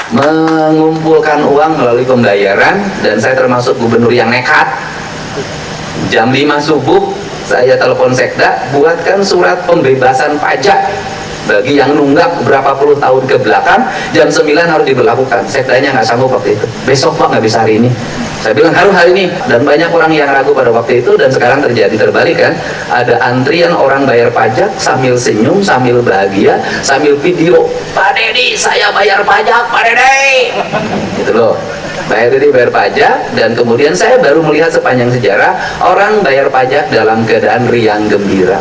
mengumpulkan uang melalui pembayaran, dan saya termasuk gubernur yang nekat. Jam 5 subuh saya telepon Sekda, buatkan surat pembebasan pajak bagi yang nunggak berapa puluh tahun ke belakang. Jam 9 harus diberlakukan. Sekdanya nggak sanggup waktu itu. Besok Pak, nggak bisa hari ini. Saya bilang harus hari ini. Dan banyak orang yang ragu pada waktu itu, dan sekarang terjadi terbalik kan. Ada antrian orang bayar pajak sambil senyum, sambil bahagia, sambil video, Pak Dedi saya bayar pajak Pak Dedi, gitu loh. Bayar Dedi bayar pajak. Dan kemudian saya baru melihat sepanjang sejarah orang bayar pajak dalam keadaan riang gembira.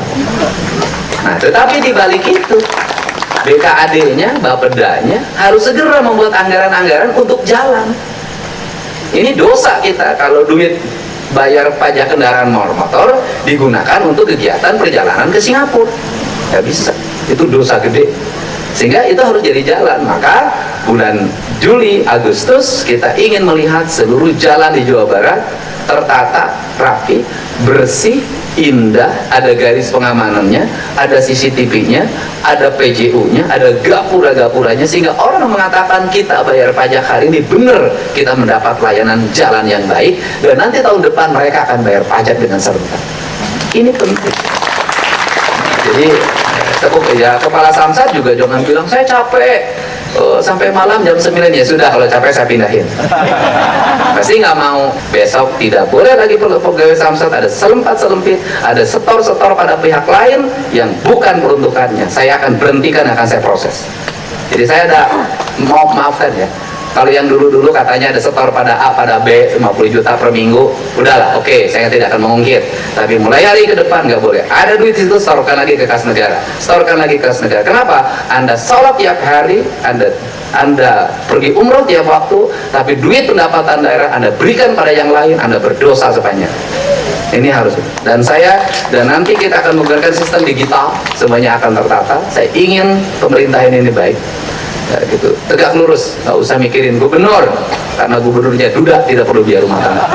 Nah, tetapi di balik itu BKAD-nya, Bapedanya harus segera membuat anggaran-anggaran untuk jalan. Ini dosa kita kalau duit bayar pajak kendaraan motor digunakan untuk kegiatan perjalanan ke Singapura. Nggak bisa, itu dosa gede. Sehingga itu harus jadi jalan. Maka bulan Juli, Agustus kita ingin melihat seluruh jalan di Jawa Barat tertata, rapi, bersih, indah, ada garis pengamanannya, ada CCTV-nya, ada PJU-nya, ada gapura-gapuranya, sehingga orang mengatakan kita bayar pajak hari ini benar, kita mendapat layanan jalan yang baik, dan nanti tahun depan mereka akan bayar pajak dengan serentak. Ini penting. Jadi ya, Kepala Samsat juga jangan bilang saya capek sampai malam jam 9, ya sudah, kalau capek saya pindahin. Pasti nggak mau. Besok tidak boleh lagi pegawai Samsat ada selempat-selempit, ada setor-setor pada pihak lain yang bukan peruntukannya. Saya akan berhentikan, akan saya proses. Jadi saya ada maafkan ya. Kalau yang dulu-dulu katanya ada setor pada A, pada B, 50 juta per minggu, udahlah, oke, saya tidak akan mengungkit. Tapi mulai hari ke depan nggak boleh. Ada duit itu, setorkan lagi ke kas negara. Setorkan lagi ke kas negara. Kenapa? Anda sholat tiap hari, Anda pergi umroh tiap waktu, tapi duit pendapatan daerah Anda berikan pada yang lain, Anda berdosa sepanjang. Ini harus. Dan nanti kita akan menggunakan sistem digital, semuanya akan tertata. Saya ingin pemerintahan ini baik. Ya, gitu. Tegak lurus, nggak usah mikirin gubernur, karena gubernurnya duda, tidak perlu biar rumah tangga.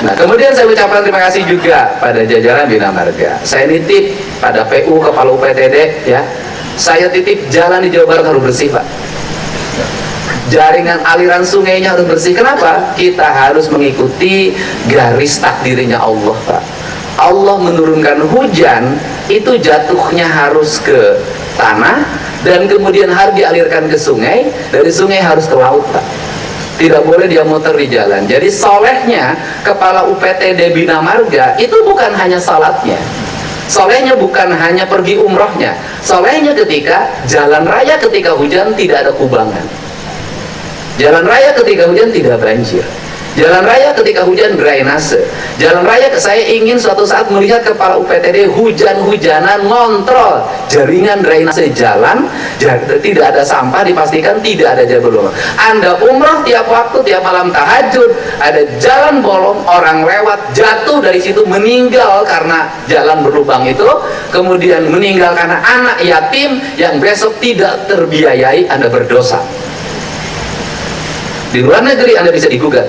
Nah, kemudian saya ucapkan terima kasih juga pada jajaran Bina Marga. Saya nitip pada PU, Kepala UPTD, ya, saya titip jalan di Jawa Barat harus bersih, Pak. Jaringan aliran sungainya harus bersih. Kenapa? Kita harus mengikuti garis takdirnya Allah, Pak. Allah menurunkan hujan, itu jatuhnya harus ke tanah, dan kemudian harus dialirkan ke sungai, dari sungai harus ke laut, Pak. Tidak boleh dia muter di jalan. Jadi solehnya Kepala UPTD Bina Marga itu bukan hanya salatnya, solehnya bukan hanya pergi umrohnya, solehnya ketika jalan raya ketika hujan tidak ada kubangan, jalan raya ketika hujan tidak banjir, jalan raya ketika hujan drainase, jalan raya saya ingin suatu saat melihat Kepala UPTD hujan-hujanan ngontrol jaringan drainase jalan, tidak ada sampah, dipastikan tidak ada jalan bolong. Anda umroh tiap waktu, tiap malam tahajud, ada jalan bolong, orang lewat jatuh dari situ meninggal karena jalan berlubang itu, kemudian meninggal karena anak yatim yang besok tidak terbiayai, Anda berdosa. Di luar negeri Anda bisa digugat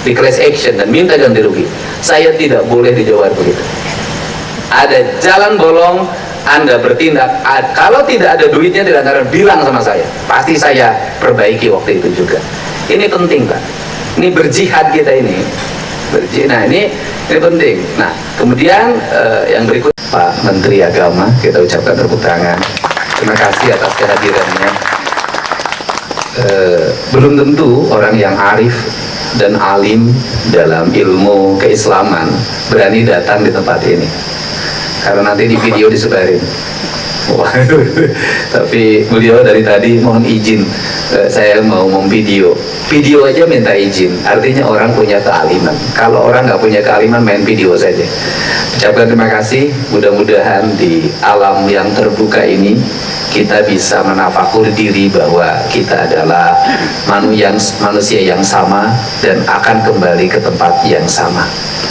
di class action dan minta ganti rugi. Saya tidak boleh di Jawa Barat begitu. Ada jalan bolong, Anda bertindak. Kalau tidak ada duitnya, tidak ada, bilang sama saya, pasti saya perbaiki waktu itu juga. Ini penting, Pak. Ini berjihad kita ini. Nah, ini penting. Nah, kemudian yang berikut, Pak Menteri Agama, kita ucapkan tepuk tangan. Terima kasih atas kehadirannya. Belum tentu orang yang arif dan alim dalam ilmu keislaman berani datang di tempat ini, karena nanti di video disebarin. Tapi beliau dari tadi mohon izin, saya mau memvideo, video aja minta izin, artinya orang punya kealiman. Kalau orang nggak punya kealiman, main video saja. Ucapkan terima kasih. Mudah-mudahan di alam yang terbuka ini kita bisa menafakur diri bahwa kita adalah manusia yang sama dan akan kembali ke tempat yang sama.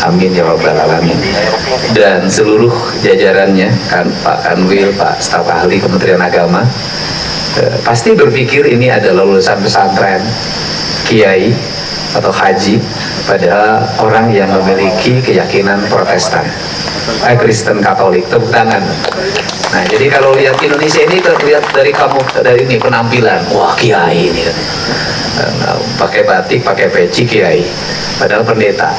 Amin ya rabbal alamin. Dan seluruh jajarannya, kan Pak Kanwil, Pak Staf Ahli Kementerian Agama, pasti berpikir ini adalah lulusan pesantren, kiai atau haji, padahal orang yang memiliki keyakinan Protestan. Kristen Katolik, tepuk tangan. Nah, jadi kalau lihat Indonesia ini, lihat dari ini penampilan, wah kiai ini kan, pakai batik, pakai peci kiai, padahal pendeta.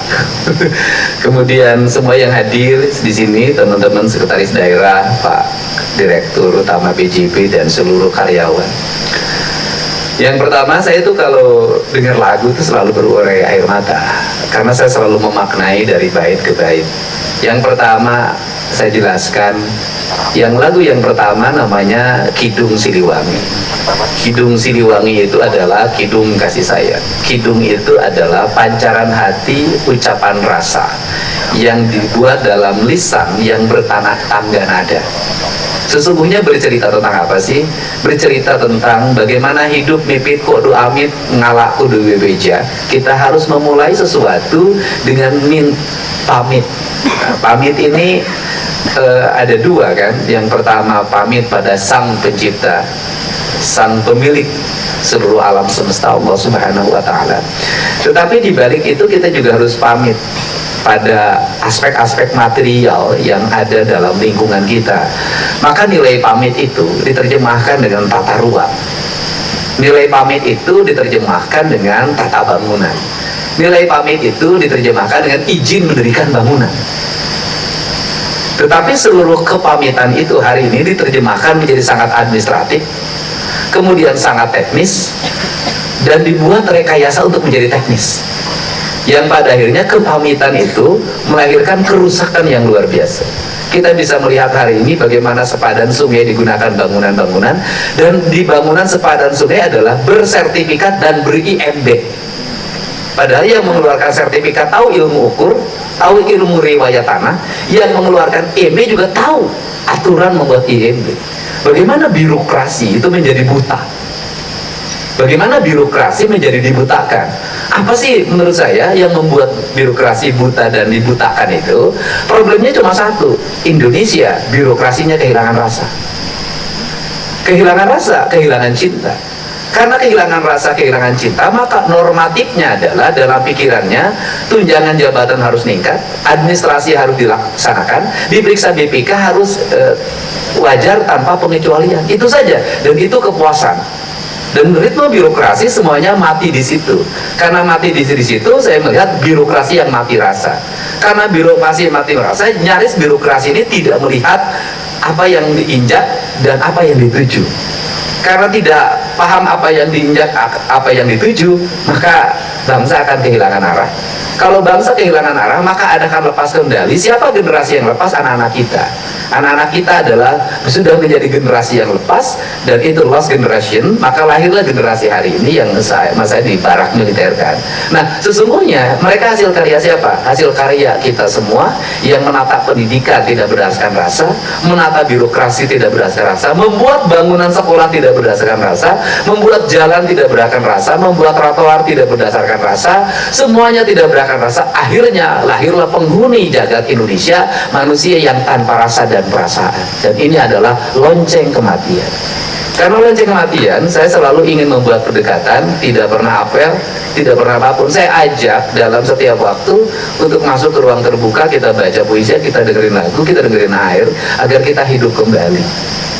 Kemudian semua yang hadir di sini, teman-teman sekretaris daerah, Pak Direktur Utama BJP dan seluruh karyawan. Yang pertama, saya tuh kalau dengar lagu itu selalu berurai air mata, karena saya selalu memaknai dari bait ke bait. Yang pertama saya jelaskan, lagu yang pertama namanya Kidung Siliwangi. Kidung Siliwangi itu adalah kidung kasih sayang. Kidung itu adalah pancaran hati, ucapan rasa yang dibuat dalam lisan yang bertanak tangga nada. Sesungguhnya bercerita tentang apa sih? Bercerita tentang bagaimana hidup mipit kudu amit ngalak kudu bebeja. Kita harus memulai sesuatu dengan pamit. Nah, pamit ini ada dua kan. Yang pertama pamit pada Sang Pencipta, Sang Pemilik seluruh alam semesta, Allah Subhanahu wa Ta'ala. Tetapi di balik itu kita juga harus pamit pada aspek-aspek material yang ada dalam lingkungan kita. Maka nilai pamit itu diterjemahkan dengan tata ruang. Nilai pamit itu diterjemahkan dengan tata bangunan. Nilai pamit itu diterjemahkan dengan izin mendirikan bangunan. Tetapi seluruh kepamitan itu hari ini diterjemahkan menjadi sangat administratif, kemudian sangat teknis, dan dibuat rekayasa untuk menjadi teknis. Yang pada akhirnya kepamitan itu melahirkan kerusakan yang luar biasa. Kita bisa melihat hari ini bagaimana sepadan sungai digunakan bangunan-bangunan, dan di bangunan sepadan sungai adalah bersertifikat dan ber-IMB. Padahal yang mengeluarkan sertifikat tahu ilmu ukur, tahu ilmu riwayat tanah, yang mengeluarkan IMB juga tahu aturan membuat IMB. Bagaimana birokrasi itu menjadi buta? Bagaimana birokrasi menjadi dibutakan? Apa sih menurut saya yang membuat birokrasi buta dan dibutakan itu? Problemnya cuma satu, Indonesia birokrasinya kehilangan rasa. Kehilangan rasa, kehilangan cinta. Karena kehilangan rasa, kehilangan cinta, maka normatifnya adalah dalam pikirannya tunjangan jabatan harus meningkat, administrasi harus dilaksanakan, diperiksa BPK harus wajar tanpa pengecualian. Itu saja, dan itu kepuasan. Dan ritme birokrasi semuanya mati di situ. Karena mati di situ, saya melihat birokrasi yang mati rasa. Karena birokrasi yang mati rasa, nyaris birokrasi ini tidak melihat apa yang diinjak dan apa yang dituju. Karena tidak paham apa yang diinjak, apa yang dituju, maka bangsa akan kehilangan arah. Kalau bangsa kehilangan arah, maka akan lepas kendali. Siapa generasi yang lepas? Anak-anak kita. Anak-anak kita adalah sudah menjadi generasi yang lepas, dan itu lost generation. Maka lahirlah generasi hari ini yang saya di barak militerkan. Nah, sesungguhnya mereka hasil karya siapa? Hasil karya kita semua yang menata pendidikan tidak berdasarkan rasa, menata birokrasi tidak berdasarkan rasa, membuat bangunan sekolah tidak berdasarkan rasa, membuat jalan tidak berdasarkan rasa, membuat trotoar tidak berdasarkan rasa, semuanya tidak berdasarkan rasa. Akhirnya lahirlah penghuni jagat Indonesia, manusia yang tanpa rasa dan perasaan. Dan ini adalah lonceng kematian. Karena lonceng kematian, saya selalu ingin membuat pendekatan, tidak pernah apel, tidak pernah apapun. Saya ajak dalam setiap waktu untuk masuk ke ruang terbuka, kita baca puisi, kita dengerin lagu, kita dengerin air, agar kita hidup kembali.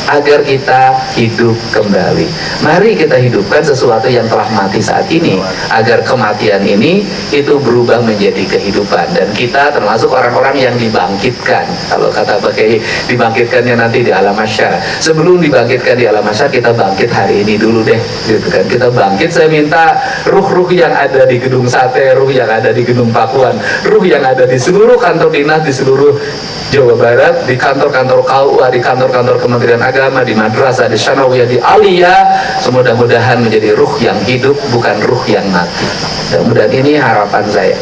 Agar kita hidup kembali. Mari kita hidupkan sesuatu yang telah mati saat ini, agar kematian ini itu berubah menjadi kehidupan. Dan kita termasuk orang-orang yang dibangkitkan. Kalau kata Pak Kiai, dibangkitkannya nanti di alam mahsyar. Sebelum dibangkitkan di alam mahsyar, kita bangkit hari ini dulu deh, gitu kan. Kita bangkit. Saya minta ruh-ruh yang ada di gedung sate, ruh yang ada di gedung Pakuan, ruh yang ada di seluruh kantor dinas di seluruh Jawa Barat, di kantor-kantor KUA, di kantor-kantor Kementerian Agama, di madrasah, di sanawiyah, di aliyah, semudah-mudahan menjadi ruh yang hidup, bukan ruh yang mati. Mudah-mudahan ini harapan saya.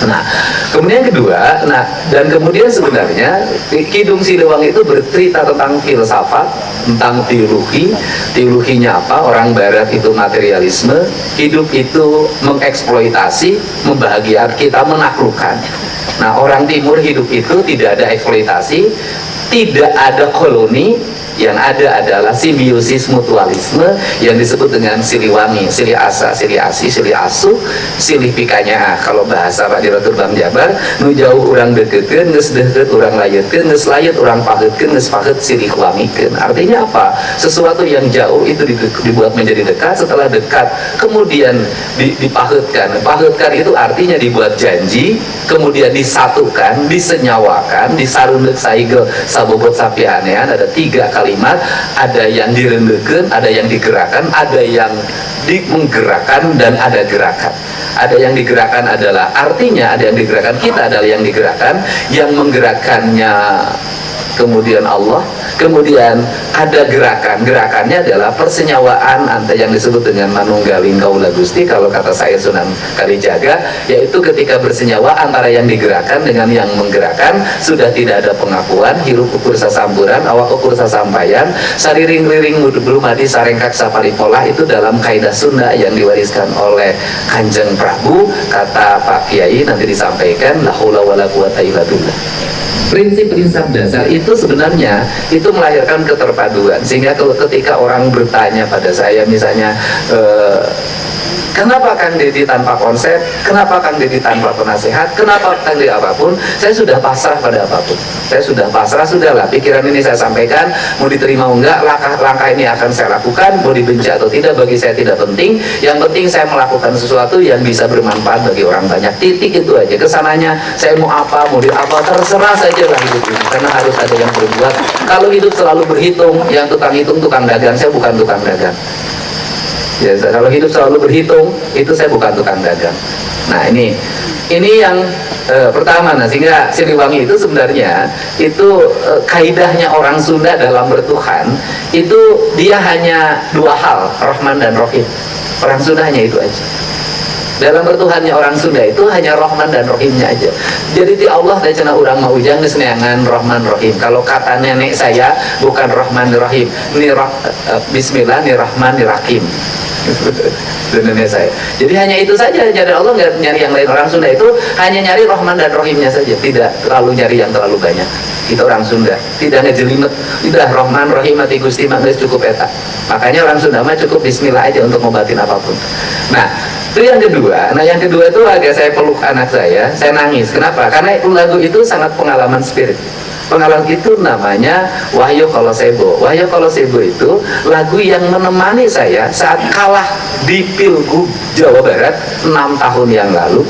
Nah, kemudian kedua, dan kemudian sebenarnya Kidung Siliwangi itu bercerita tentang filsafat, tentang teologi. Teologinya apa? Orang Barat itu materialisme, hidup itu mengeksploitasi, membahagiakan, kita menaklukkan. Nah, orang Timur hidup itu tidak ada eksploitasi, tidak ada koloni, Yang ada adalah simbiosis mutualisme yang disebut dengan silih wangi, silih asa, silih asi, silih asu, silih pikanya. Kalau bahasa Pak Direktur Bank Jabar, nu jauh orang dekekeun, geus deukeut urang layetkeun, geus layet urang paheutkeun, geus paheut silih wangikeun. Artinya apa? Sesuatu yang jauh itu dibuat menjadi dekat, setelah dekat kemudian dipaheutkan. Paheutkan itu artinya dibuat janji, kemudian disatukan, disenyawakan, disarundeuk saigel sabobot sapianean. Ada 3 kalimat, ada yang direndeukeun, ada yang digerakkan, ada yang menggerakkan, dan ada gerakan. Ada yang digerakkan adalah artinya, ada yang digerakkan, kita adalah yang digerakkan, yang menggerakkannya kemudian Allah, kemudian ada gerakannya adalah persenyawaan antara yang disebut dengan manunggaling kaula Gusti, kalau kata saya Sunan Kalijaga, yaitu ketika bersenyawa antara yang digerakkan dengan yang menggerakkan, sudah tidak ada pengakuan, hirup ukur sasampuran, awak ukur sasampaian, sariring-riring belum madi sarengkak saparipolah. Itu dalam kaidah Sunda yang diwariskan oleh Kanjeng Prabu. Kata Pak Kiai nanti disampaikan, la haula wala quwata illa billah. Prinsip-prinsip dasar itu sebenarnya itu melahirkan keterpaduan, sehingga kalau ketika orang bertanya pada saya misalnya, kenapa Kang Deddy tanpa konsep, kenapa Kang Deddy tanpa penasehat, kenapa Kang Deddy apapun, saya sudah pasrah pada apapun. Saya sudah pasrah, sudahlah, pikiran ini saya sampaikan, mau diterima atau enggak, langkah ini akan saya lakukan, mau dibenci atau tidak, bagi saya tidak penting. Yang penting saya melakukan sesuatu yang bisa bermanfaat bagi orang banyak. Titik itu aja. Kesananya saya mau apa, mau di apa, terserah saja lah hidup ini, karena harus ada yang berbuat. Kalau hidup selalu berhitung, yang tukang hitung tukang dagang, saya bukan tukang dagang. Ya, kalau hidup selalu berhitung, itu saya bukan tukang dagang. Nah, ini yang pertama. Nah, sehingga Siliwangi itu sebenarnya itu kaidahnya orang Sunda dalam bertuhan itu dia hanya 2 hal, Rahman dan Rahim. Orang Sunda hanya itu aja. Dalam bertuhannya orang Sunda itu hanya Rahman dan Rahimnya aja. Jadi di Allah teh cenah urang mah ujang geus neangan Rahman Rahim. Kalau kata nenek saya bukan Rahman Rahim, Bismillah ni Rahman ni Rahim. Nenek saya. Jadi hanya itu saja. Jadi Allah nggak nyari yang lain. Orang Sunda itu hanya nyari Rahman dan Rahimnya saja, tidak terlalu nyari yang terlalu banyak. Itu orang Sunda, tidak ngejelimet. Udah Rahman Rahim ati Gusti mah geus cukup eta. Makanya orang Sunda mah cukup Bismillah aja untuk ngobatin apapun. Nah, itu yang kedua. Nah, yang kedua itu agak saya peluk anak saya nangis. Kenapa? Karena lagu itu sangat pengalaman spirit. Pengalaman itu namanya Wahyu Kolosebo. Wahyu Kolosebo itu lagu yang menemani saya saat kalah di Pilgub Jawa Barat 6 tahun yang lalu.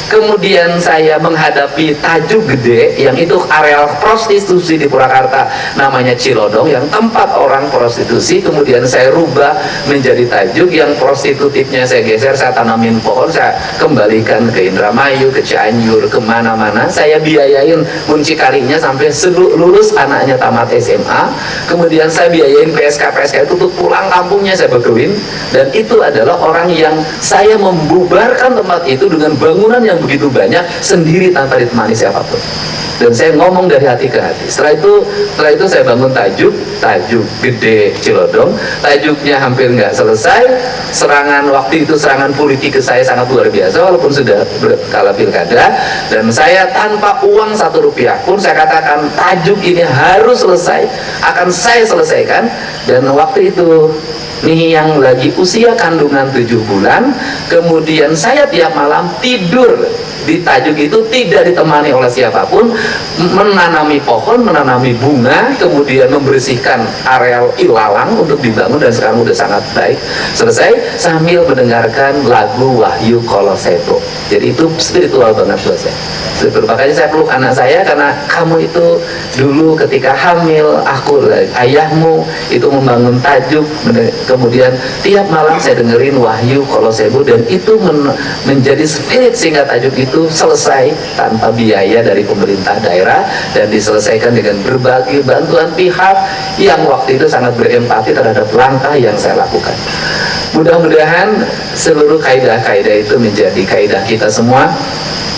Kemudian saya menghadapi Tajuk Gede, yang itu areal prostitusi di Purwakarta, namanya Cilodong, yang tempat orang prostitusi. Kemudian saya rubah menjadi Tajuk, yang prostitutifnya saya geser, saya tanamin pohon, saya kembalikan ke Indramayu, ke Cianjur, kemana-mana. Saya biayain muncikarinya sampai lulus, anaknya tamat SMA. Kemudian saya biayain PSK itu untuk pulang kampungnya saya bekelin. Dan itu adalah orang yang saya membubarkan tempat itu dengan bangunan yang begitu banyak sendiri tanpa ditemani siapapun. Dan saya ngomong dari hati ke hati. Setelah itu saya bangun Tajuk Gede Cilodong. Tajuknya hampir nggak selesai. Serangan waktu itu, serangan politik ke saya sangat luar biasa, walaupun sudah kalah pilkada. Dan saya tanpa uang 1 rupiah pun saya katakan Tajuk ini harus selesai, akan saya selesaikan. Dan waktu itu nih yang lagi usia kandungan 7 bulan, kemudian saya tiap malam tidur di Tajuk itu tidak ditemani oleh siapapun, menanami pohon, menanami bunga, kemudian membersihkan areal ilalang untuk dibangun, dan sekarang udah sangat baik. Selesai sambil mendengarkan lagu Wahyu Kolosebo. Jadi itu spiritual banget buat saya. Makanya saya peluk anak saya, karena kamu itu dulu ketika hamil aku, ayahmu itu membangun Tajuk, kemudian tiap malam saya dengerin Wahyu Kolosebo, dan itu menjadi spirit sehingga Tajuk itu selesai tanpa biaya dari pemerintah daerah, dan diselesaikan dengan berbagai bantuan pihak yang waktu itu sangat berempati terhadap langkah yang saya lakukan. Mudah-mudahan seluruh kaidah-kaidah itu menjadi kaidah kita semua.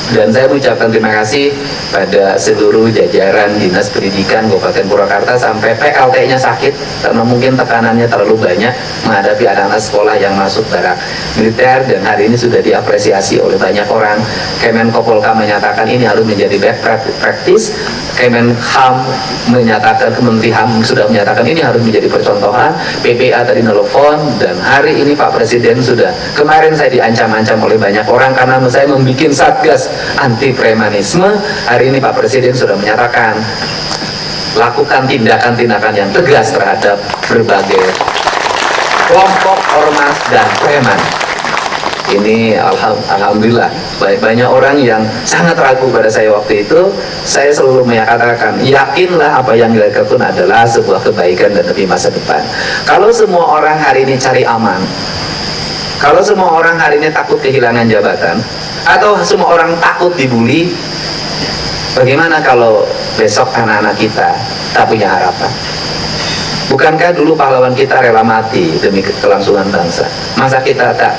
Dan saya mengucapkan terima kasih pada seluruh jajaran Dinas Pendidikan Kabupaten Purwakarta, sampai PLT-nya sakit karena mungkin tekanannya terlalu banyak menghadapi anak-anak sekolah yang masuk barak militer, dan hari ini sudah diapresiasi oleh banyak orang. Kemenkopolka menyatakan ini harus menjadi best practice. Kemenham menyatakan, Kementerian HAM sudah menyatakan ini harus menjadi percontohan. PPA tadi nelfon, dan hari ini Pak Presiden sudah, kemarin saya diancam-ancam oleh banyak orang karena saya membuat satgas anti premanisme. Hari ini Pak Presiden sudah menyatakan lakukan tindakan-tindakan yang tegas terhadap berbagai kelompok ormas dan preman. Ini alhamdulillah banyak orang yang sangat ragu pada saya waktu itu. Saya selalu menyatakan, yakinlah apa yang dilakukan adalah sebuah kebaikan dan demi masa depan. Kalau semua orang hari ini cari aman, kalau semua orang hari ini takut kehilangan jabatan, atau semua orang takut dibully, bagaimana kalau besok anak-anak kita tak punya harapan? Bukankah dulu pahlawan kita rela mati demi kelangsungan bangsa? Masa kita tak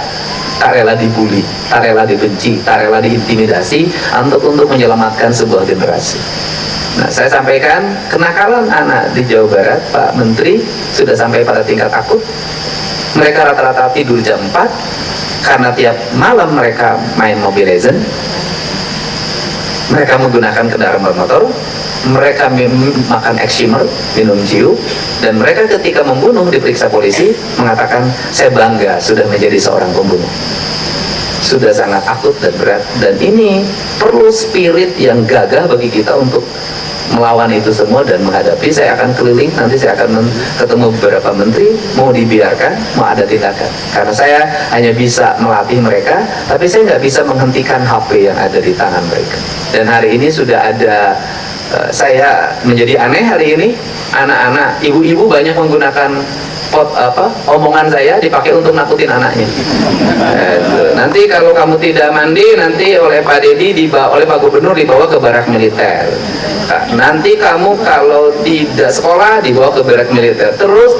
rela dibully, tak rela dibenci, tak rela diintimidasi untuk menyelamatkan sebuah generasi? Nah, saya sampaikan, kenakalan anak di Jawa Barat, Pak Menteri, sudah sampai pada tingkat takut. Mereka rata-rata tidur jam 4 karena tiap malam mereka main Mobile Legends, mereka menggunakan kendaraan bermotor, mereka makan Excimer, minum ciu, dan mereka ketika membunuh diperiksa polisi mengatakan, saya bangga sudah menjadi seorang pembunuh. Sudah sangat akut dan berat, dan ini perlu spirit yang gagah bagi kita untuk melawan itu semua dan menghadapi. Saya akan keliling, nanti saya akan ketemu beberapa menteri, mau dibiarkan, mau ada tindakan. Karena saya hanya bisa melatih mereka, tapi saya nggak bisa menghentikan HP yang ada di tangan mereka. Dan hari ini sudah ada, saya menjadi aneh hari ini, anak-anak, ibu-ibu banyak menggunakan omongan saya dipakai untuk nakutin anaknya. Nanti kalau kamu tidak mandi, nanti oleh Pak Dedi, oleh Pak Gubernur dibawa ke barak militer. Nanti kamu kalau tidak sekolah dibawa ke barak militer. Terus